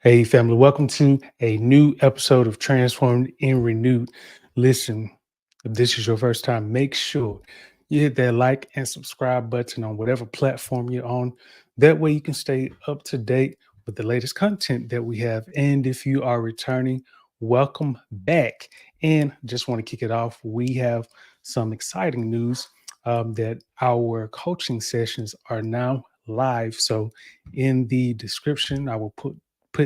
Hey, family, welcome to a new episode of Transformed and Renewed. Listen, if this is your first time, make sure you hit that like and subscribe button on whatever platform you're on. That way, you can stay up to date with the latest content that we have. And if you are returning, welcome back. And just want to kick it off. We have some exciting news that our coaching sessions are now live. So, in the description, I will put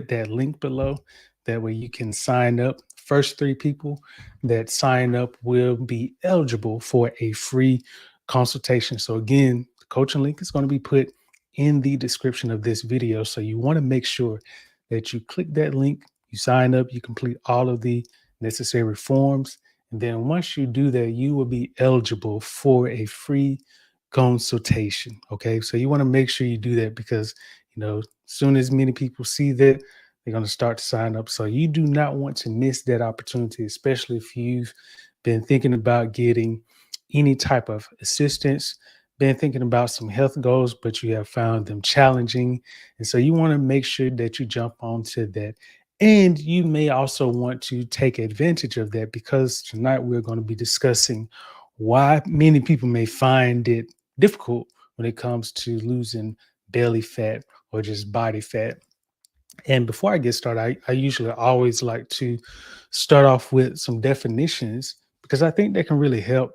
that link below. That way you can sign up. First three people that sign up will be eligible for a free consultation. So again, the coaching link is going to be put in the description of this video. So you want to make sure that you click that link, you sign up, you complete all of the necessary forms. And then once you do that, you will be eligible for a free consultation. Okay. So you want to make sure you do that because soon as many people see that, they're going to start to sign up. So you do not want to miss that opportunity, especially if you've been thinking about getting any type of assistance, been thinking about some health goals, but you have found them challenging. And so you want to make sure that you jump onto that. And you may also want to take advantage of that because tonight we're going to be discussing why many people may find it difficult when it comes to losing belly fat or just body fat. And before I get started, I usually always like to start off with some definitions because I think that can really help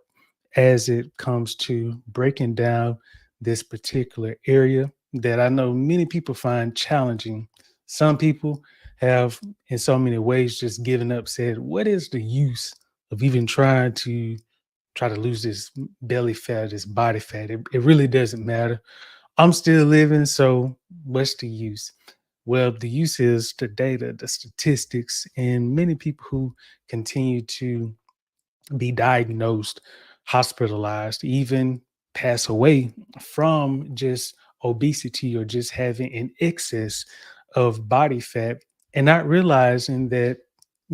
as it comes to breaking down this particular area that I know many people find challenging. Some people have, in so many ways, just given up, said, what is the use of even try to lose this belly fat, this body fat? It really doesn't matter. I'm still living, so what's the use? Well, the use is the data, the statistics, and many people who continue to be diagnosed, hospitalized, even pass away from just obesity or just having an excess of body fat and not realizing that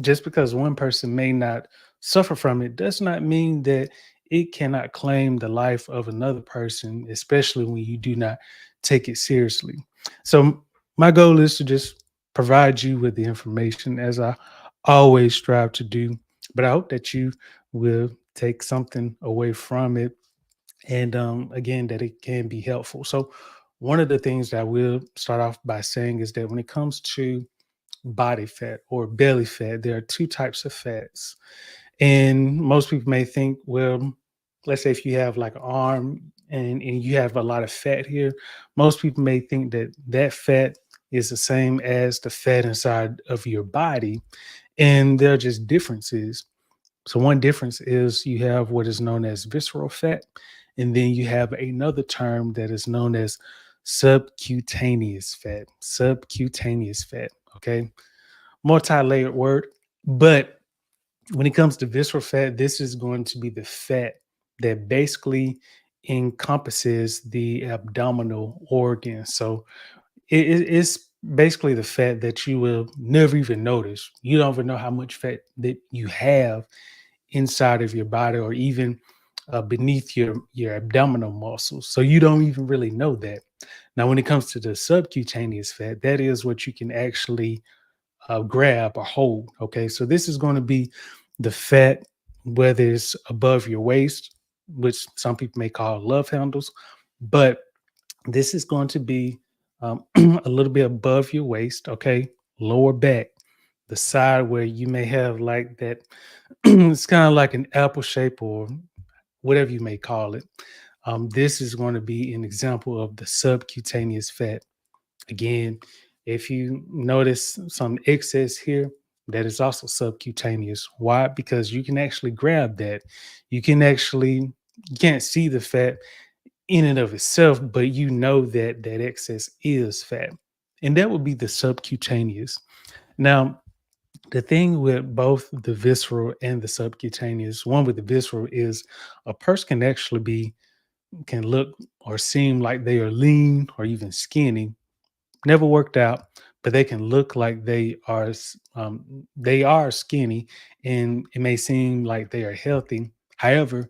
just because one person may not suffer from it does not mean that it cannot claim the life of another person, especially when you do not take it seriously. So, my goal is to just provide you with the information as I always strive to do. But I hope that you will take something away from it. And again, that it can be helpful. So, one of the things that I will start off by saying is that when it comes to body fat or belly fat, there are two types of fats. And most people may think, well, let's say if you have like an arm and you have a lot of fat here, most people may think that that fat is the same as the fat inside of your body. And there are just differences. So one difference is you have what is known as visceral fat, and then you have another term that is known as subcutaneous fat. Subcutaneous fat. Okay, multi-layered word, but when it comes to visceral fat, this is going to be the fat that basically encompasses the abdominal organ. So it's basically the fat that you will never even notice. You don't even know how much fat that you have inside of your body or even beneath your abdominal muscles. So you don't even really know that. Now, when it comes to the subcutaneous fat, that is what you can actually grab or hold. Okay, so this is going to be the fat, whether it's above your waist, which some people may call love handles, but this is going to be a little bit above your waist. Okay, lower back, the side where you may have like that. It's kind of like an apple shape or whatever you may call it. This is going to be an example of the subcutaneous fat. Again, if you notice some excess here, that is also subcutaneous. Why? Because you can actually grab that. You can't see the fat in and of itself, but you know that that excess is fat. And that would be the subcutaneous. Now, the thing with both the visceral and the subcutaneous, one with the visceral is a person can actually can look or seem like they are lean or even skinny, never worked out, but they can look like they are skinny, and it may seem like they are healthy. However,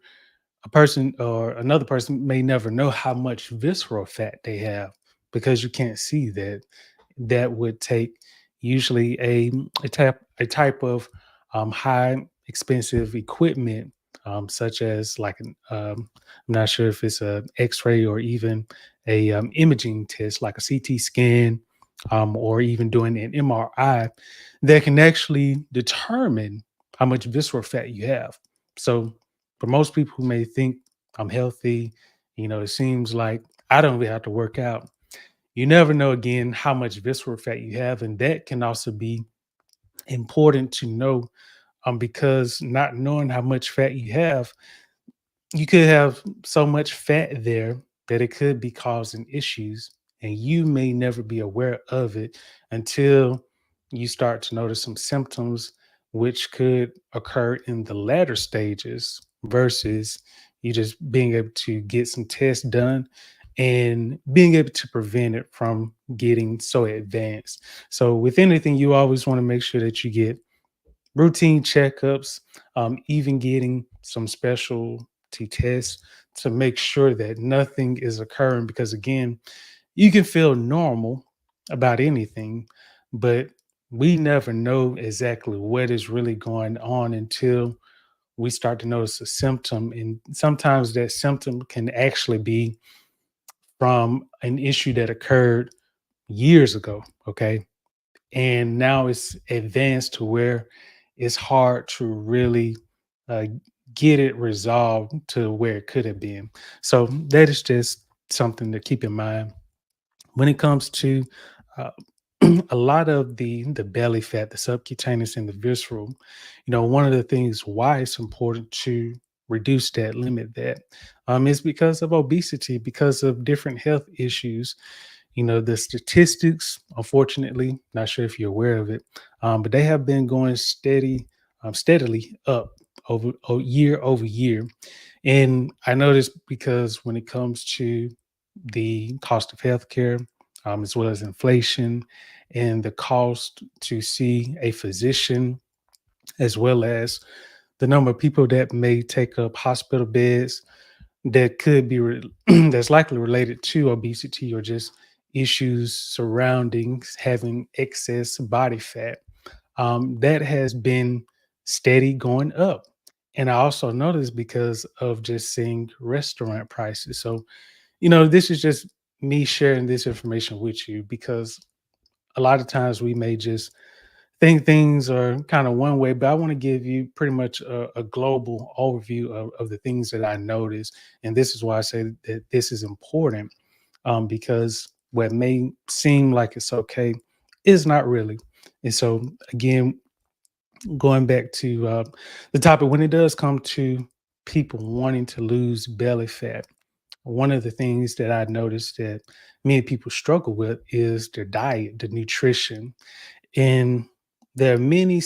a person or another person may never know how much visceral fat they have because you can't see that. That would take usually a type of high expensive equipment, such as like I'm not sure if it's a X-ray or even a imaging test like a CT scan, or even doing an MRI that can actually determine how much visceral fat you have. So for most people who may think I'm healthy, it seems like I don't really have to work out. You never know again how much visceral fat you have, and that can also be important to know, because not knowing how much fat you have, you could have so much fat there that it could be causing issues, and you may never be aware of it until you start to notice some symptoms, which could occur in the latter stages versus you just being able to get some tests done and being able to prevent it from getting so advanced. So with anything, you always want to make sure that you get routine checkups, even getting some specialty tests to make sure that nothing is occurring. Because again, you can feel normal about anything, but we never know exactly what is really going on until we start to notice a symptom. And sometimes that symptom can actually be from an issue that occurred years ago. Okay. And now it's advanced to where it's hard to really uh, get it resolved to where it could have been. So that is just something to keep in mind when it comes to uh, a lot of the belly fat, the subcutaneous and the visceral. One of the things why it's important to reduce that, limit that, is because of obesity, because of different health issues. The statistics, unfortunately, not sure if you're aware of it, but they have been going steadily up year over year. And I noticed because when it comes to the cost of healthcare, as well as inflation and the cost to see a physician, as well as the number of people that may take up hospital beds that could be that's likely related to obesity or just issues surrounding having excess body fat, that has been steady going up. And I also noticed because of just seeing restaurant prices. So this is just me sharing this information with you because a lot of times we may just think things are kind of one way, but I want to give you pretty much a global overview of the things that I notice. And this is why I say that this is important, because what may seem like it's okay is not really. And so, again, going back to the topic, when it does come to people wanting to lose belly fat, one of the things that I noticed that many people struggle with is their diet, the nutrition. And there are many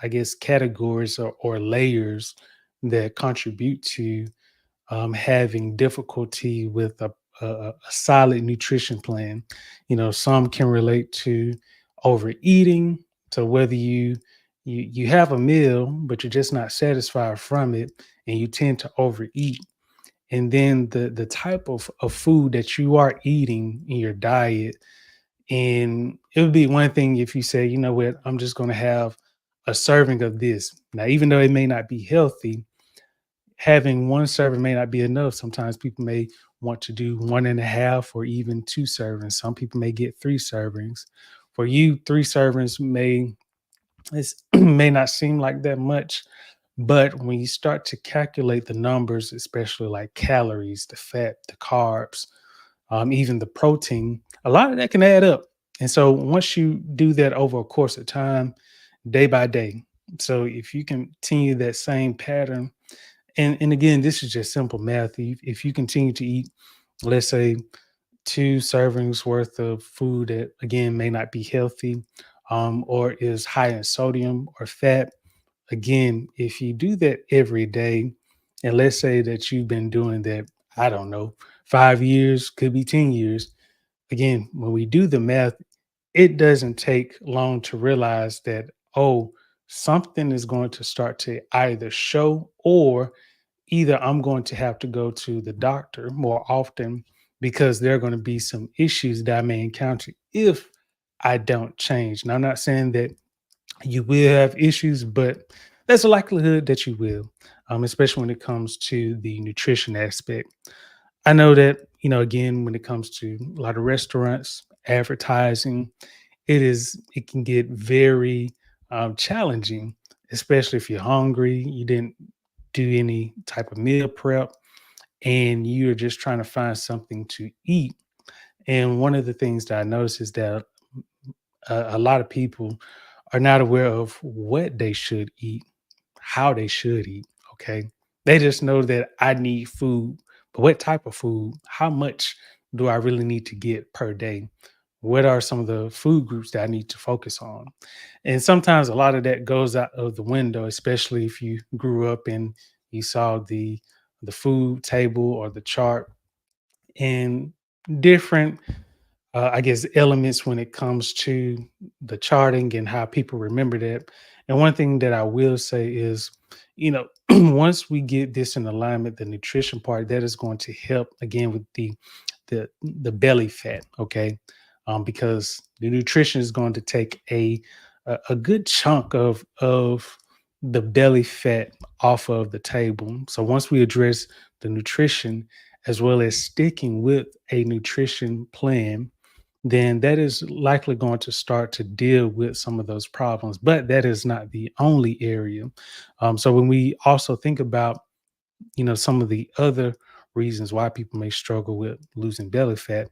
I guess, categories or layers that contribute to having difficulty with a solid nutrition plan. Some can relate to overeating, to whether you have a meal, but you're just not satisfied from it, and you tend to overeat. And then the type of food that you are eating in your diet, and it would be one thing if you say, you know what, I'm just going to have a serving of this. Now, even though it may not be healthy, having one serving may not be enough. Sometimes people may want to do one and a half or even two servings. Some people may get three servings. For you, three servings may not seem like that much, but when you start to calculate the numbers, especially like calories, the fat, the carbs, even the protein, a lot of that can add up. And so once you do that over a course of time, day by day, so if you continue that same pattern, and again, this is just simple math. If you continue to eat, let's say, two servings worth of food that again may not be healthy, or is high in sodium or fat, again, if you do that every day, and let's say that you've been doing that, I don't know, 5 years, could be 10 years. Again, when we do the math, it doesn't take long to realize that, oh, something is going to start to either show, or either I'm going to have to go to the doctor more often because there are going to be some issues that I may encounter if I don't change. Now, I'm not saying that you will have issues, but there's a likelihood that you will, especially when it comes to the nutrition aspect. I know that, again, when it comes to a lot of restaurants, advertising, it can get very challenging, especially if you're hungry, you didn't do any type of meal prep, and you're just trying to find something to eat. And one of the things that I noticed is that a lot of people are not aware of what they should eat, how they should eat. Okay. They just know that I need food, but what type of food? How much do I really need to get per day? What are some of the food groups that I need to focus on? And sometimes a lot of that goes out of the window, especially if you grew up and you saw the food table or the chart and different I guess, elements when it comes to the charting and how people remember that. And one thing that I will say is, once we get this in alignment, the nutrition part, that is going to help again with the belly fat, okay? Because the nutrition is going to take a good chunk of the belly fat off of the table. So once we address the nutrition as well as sticking with a nutrition plan, then that is likely going to start to deal with some of those problems. But that is not the only area. So when we also think about, some of the other reasons why people may struggle with losing belly fat,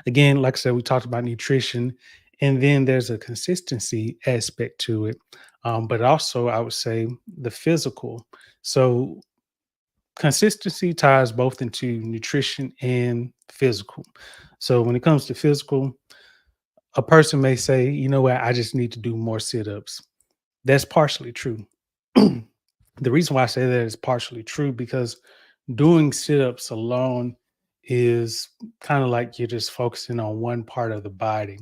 again, like I said, we talked about nutrition, and then there's a consistency aspect to it. But also, I would say the physical. So consistency ties both into nutrition and physical. So when it comes to physical, a person may say, you know what, I just need to do more sit ups. That's partially true. The reason why I say that is partially true because doing sit ups alone is kind of like you're just focusing on one part of the body.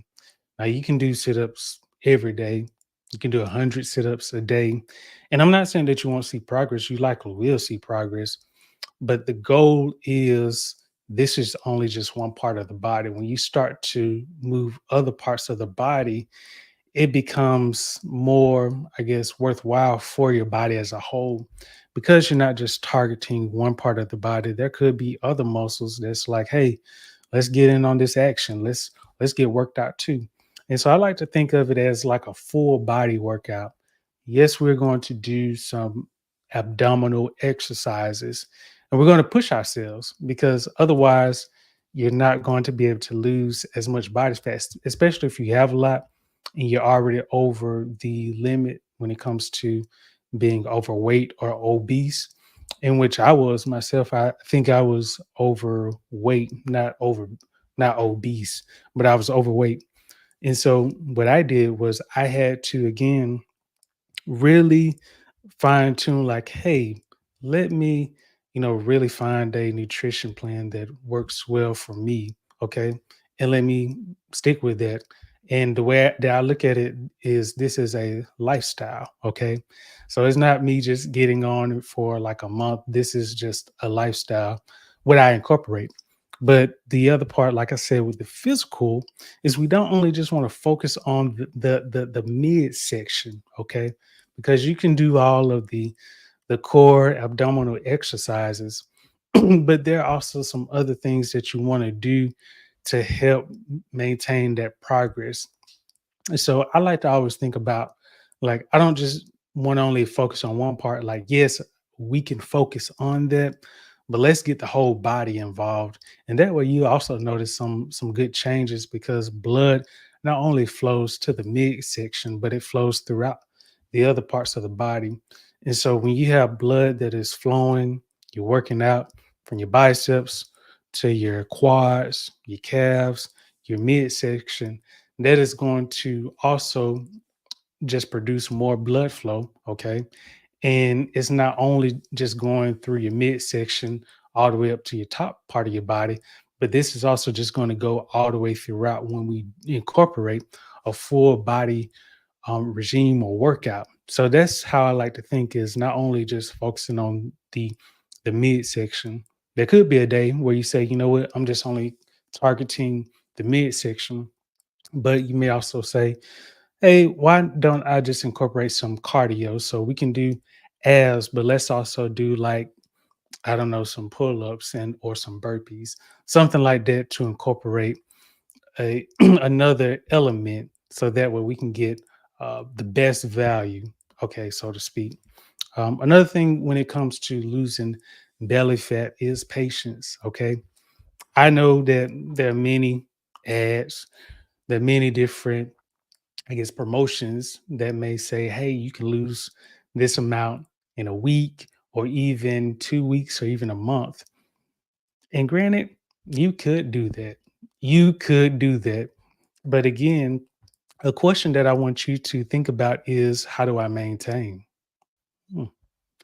Now, you can do sit ups every day. You can do 100 sit ups a day. And I'm not saying that you won't see progress. You likely will see progress. But the goal is this is only just one part of the body. When you start to move other parts of the body, it becomes more, I guess, worthwhile for your body as a whole because you're not just targeting one part of the body. There could be other muscles that's like, hey, let's get in on this action. Let's get worked out too. And so I like to think of it as like a full body workout. Yes, we're going to do some abdominal exercises and we're going to push ourselves because otherwise you're not going to be able to lose as much body fat, especially if you have a lot and you're already over the limit when it comes to being overweight or obese, in which I was myself. I think I was overweight, not obese, but I was overweight. And so what I did was I had to again really fine tune like, hey, let me, really find a nutrition plan that works well for me. Okay. And let me stick with that. And the way that I look at it is this is a lifestyle. Okay. So it's not me just getting on it for like a month. This is just a lifestyle, what I incorporate. But the other part, like I said, with the physical, is we don't only just want to focus on the midsection, okay? Because you can do all of the core abdominal exercises, but there are also some other things that you want to do to help maintain that progress. And so I like to always think about like I don't just want to only focus on one part. Like, yes, we can focus on that, but let's get the whole body involved. And that way you also notice some good changes because blood not only flows to the midsection, but it flows throughout the other parts of the body. And so when you have blood that is flowing, you're working out from your biceps to your quads, your calves, your midsection, that is going to also just produce more blood flow. Okay. And it's not only just going through your midsection all the way up to your top part of your body, but this is also just going to go all the way throughout when we incorporate a full body regime or workout. So that's how I like to think is not only just focusing on the midsection. There could be a day where you say, you know what, I'm just only targeting the midsection, But you may also say, hey, why don't I just incorporate some cardio? So we can do abs, but let's also do like, I don't know, some pull-ups and or some burpees, something like that to incorporate a another element so that way we can get the best value, okay, so to speak. Another thing when it comes to losing belly fat is patience, okay? I know that there are many ads, there are many different, I guess, promotions that may say, hey, you can lose this amount in a week or even 2 weeks or even a month. And granted, you could do that. You could do that. But again, a question that I want you to think about is, how do I maintain? Hmm.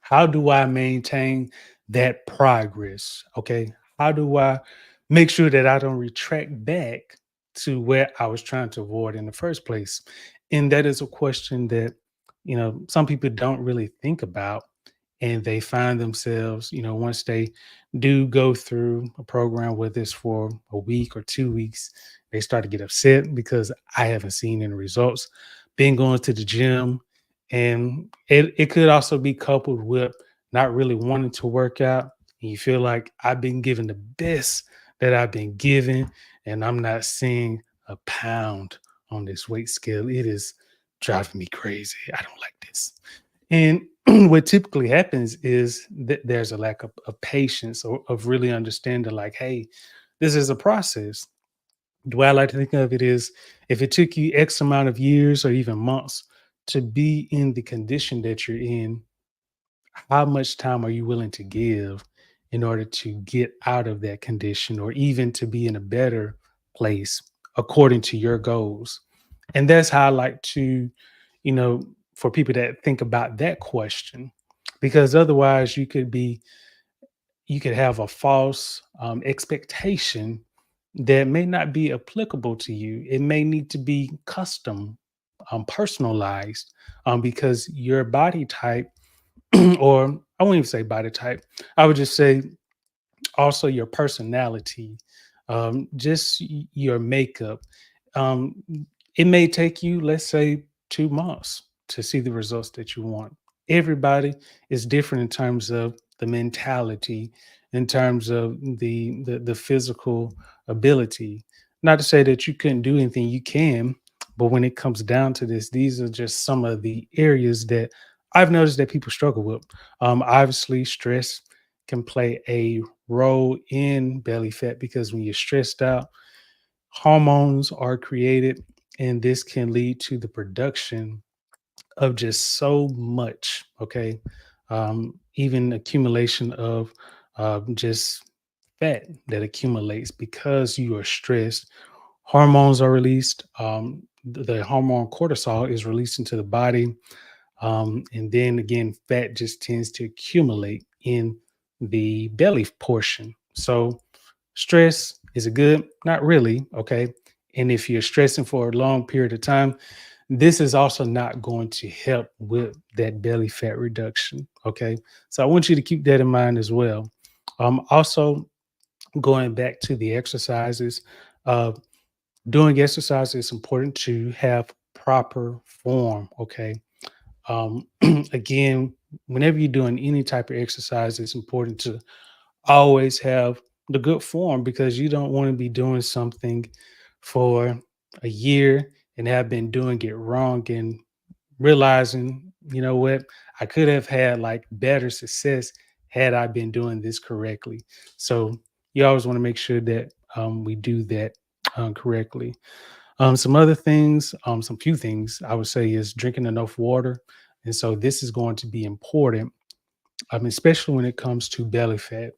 How do I maintain that progress? Okay. How do I make sure that I don't retract back to where I was trying to avoid in the first place? And that is a question that, some people don't really think about, and they find themselves, once they do go through a program, whether it's for a week or 2 weeks, they start to get upset because I haven't seen any results. Been going to the gym, and it could also be coupled with not really wanting to work out. And you feel like I've been given the best that I've been given, and I'm not seeing a pound on this weight scale. It is driving me crazy. I don't like this. And what typically happens is that there's a lack of patience or of really understanding, like, hey, this is a process. The way I like to think of it is, if it took you X amount of years or even months to be in the condition that you're in, how much time are you willing to give in order to get out of that condition or even to be in a better place according to your goals? And that's how I like to, you know, for people that think about that question, because otherwise you could have a false expectation that may not be applicable to you. It may need to be custom, personalized, because your body type, or I won't even say body type, I would just say also your personality, just your makeup. Um, it may take you, let's say, 2 months to see the results that you want. Everybody is different in terms of the mentality, in terms of the physical ability. Not to say that you couldn't do anything, you can, but when it comes down to this, these are just some of the areas that I've noticed that people struggle with. Obviously, stress can play a role in belly fat because when you're stressed out, hormones are created, and this can lead to the production of just so much. Okay. Even accumulation of just fat that accumulates because you are stressed. Hormones are released. The hormone cortisol is released into the body, and then again, fat just tends to accumulate in the belly portion. So, stress is it good? Not really. Okay. And if you're stressing for a long period of time, this is also not going to help with that belly fat reduction. Okay. So, I want you to keep that in mind as well. Also, going back to the exercises, uh, doing exercise is important to have proper form. Okay. um, Again, whenever you're doing any type of exercise, it's important to always have the good form, because you don't want to be doing something for a year and have been doing it wrong and realizing, you know what, I could have had like better success had I been doing this correctly. So you always want to make sure that we do that correctly. Some other things, some few things I would say is drinking enough water. And so this is going to be important, especially when it comes to belly fat.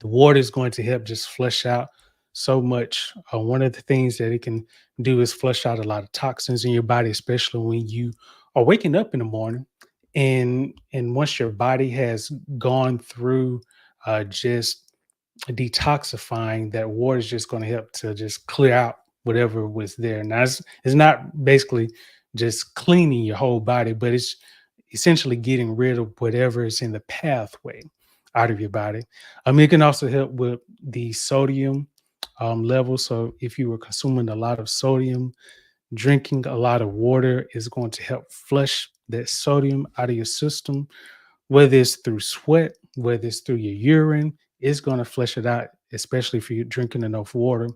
The water is going to help just flush out so much. One of the things that it can do is flush out a lot of toxins in your body, especially when you are waking up in the morning. And once your body has gone through just detoxifying, that water is just going to help to just clear out whatever was there. Now, it's not basically just cleaning your whole body, but it's essentially getting rid of whatever is in the pathway out of your body. It can also help with the sodium level. So if you were consuming a lot of sodium, drinking a lot of water is going to help flush that sodium out of your system, whether it's through sweat, whether it's through your urine, it's going to flush it out, especially if you're drinking enough water.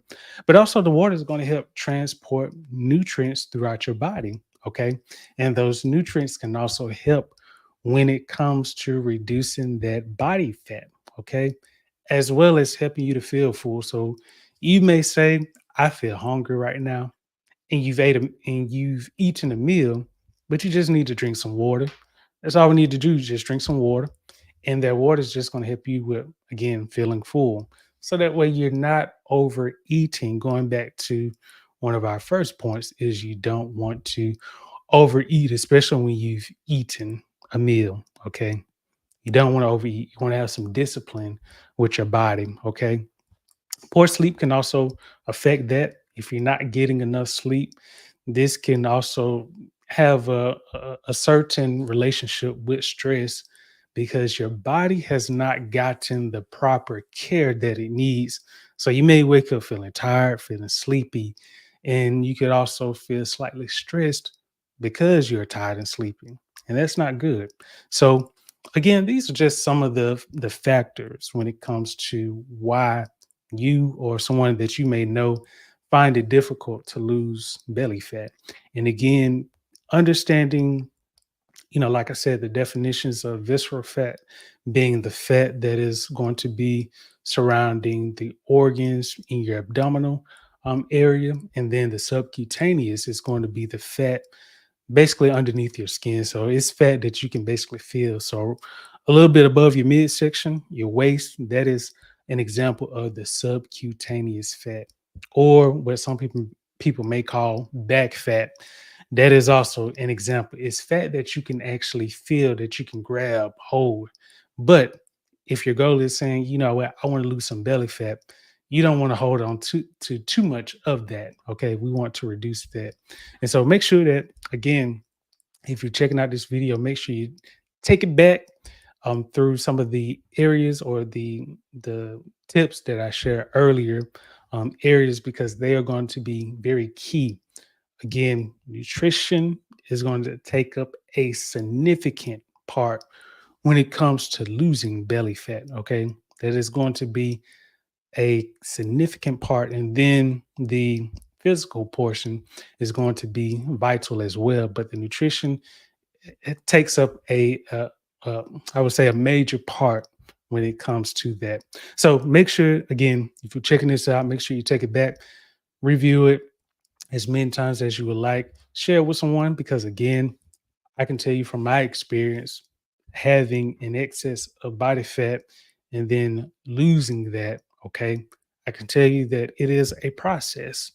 But also, the water is going to help transport nutrients throughout your body. Okay. And those nutrients can also help when it comes to reducing that body fat. Okay. As well as helping you to feel full. So you may say, I feel hungry right now, and you've eaten a meal, but you just need to drink some water. That's all we need to do, just drink some water. And that water is just going to help you with, again, feeling full. So that way you're not overeating. Going back to one of our first points is you don't want to overeat, especially when you've eaten a meal. Okay. You don't want to overeat. You want to have some discipline with your body. Okay. Poor sleep can also affect that. If you're not getting enough sleep, this can also have a certain relationship with stress because your body has not gotten the proper care that it needs. So you may wake up feeling tired, feeling sleepy, and you could also feel slightly stressed because you're tired and sleepy. And that's not good. So again, these are just some of the factors when it comes to why you or someone that you may know find it difficult to lose belly fat. And again, understanding, like I said, the definitions of visceral fat being the fat that is going to be surrounding the organs in your abdominal area, and then the subcutaneous is going to be the fat basically underneath your skin. So it's fat that you can basically feel. So a little bit above your midsection, your waist, that is an example of the subcutaneous fat, or what some people may call back fat. That is also an example. It's fat that you can actually feel, that you can grab, hold. But if your goal is saying, you know what, I want to lose some belly fat, you don't want to hold on to too much of that. Okay. We want to reduce that. And so make sure that, again, if you're checking out this video, make sure you take it back through some of the areas or the tips that I shared earlier, areas, because they are going to be very key. Again, nutrition is going to take up a significant part when it comes to losing belly fat. Okay. That is going to be a significant part. And then the physical portion is going to be vital as well. But the nutrition, it takes up uh, I would say, a major part when it comes to that. So make sure, again, if you're checking this out, make sure you take it back, review it as many times as you would like, share it with someone, because again, I can tell you from my experience, having an excess of body fat and then losing that, okay, I can tell you that it is a process.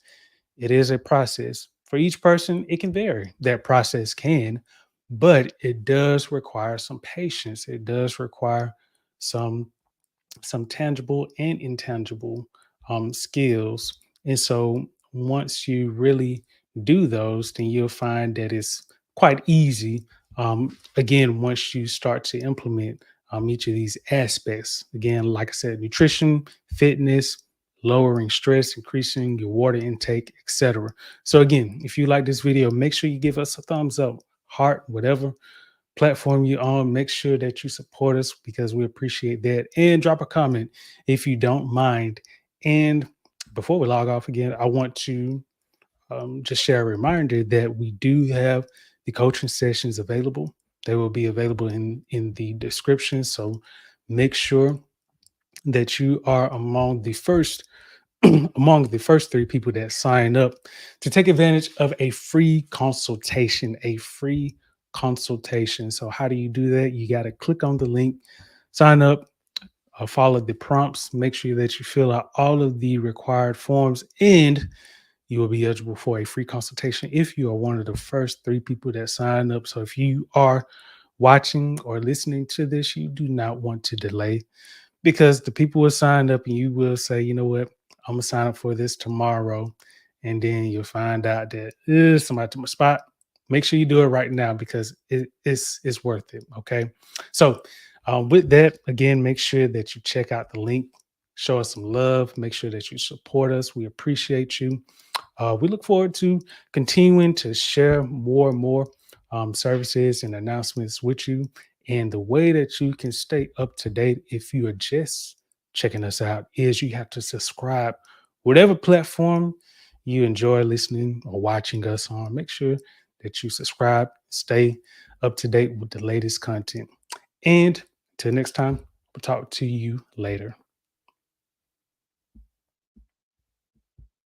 It is a process. For each person, it can vary. That process can, but it does require some patience. It does require some tangible and intangible skills. And so once you really do those, then you'll find that it's quite easy. Again, once you start to implement each of these aspects, again, like I said, nutrition, fitness, lowering stress, increasing your water intake, etc. So again, if you like this video, make sure you give us a thumbs up, heart, whatever platform you're on. Make sure that you support us because we appreciate that. And drop a comment if you don't mind. And before we log off again, I want to just share a reminder that we do have the coaching sessions available. They will be available in the description. So make sure that you are among the first among the first three people that sign up to take advantage of a free consultation, So how do you do that? You got to click on the link, sign up, follow the prompts, make sure that you fill out all of the required forms, and you will be eligible for a free consultation if you are one of the first three people that sign up. So if you are watching or listening to this, you do not want to delay, because the people will sign up and you will say, you know what, I'm gonna sign up for this tomorrow. And then you'll find out that somebody took my spot. Make sure you do it right now because it's worth it. Okay. So with that, again, make sure that you check out the link show us some love. Make sure that you support us. We appreciate you. We look forward to continuing to share more and more services and announcements with you. And the way that you can stay up to date if you are just checking us out is you have to subscribe, whatever platform you enjoy listening or watching us on. Make sure that you subscribe, stay up to date with the latest content. And until next time, we'll talk to you later.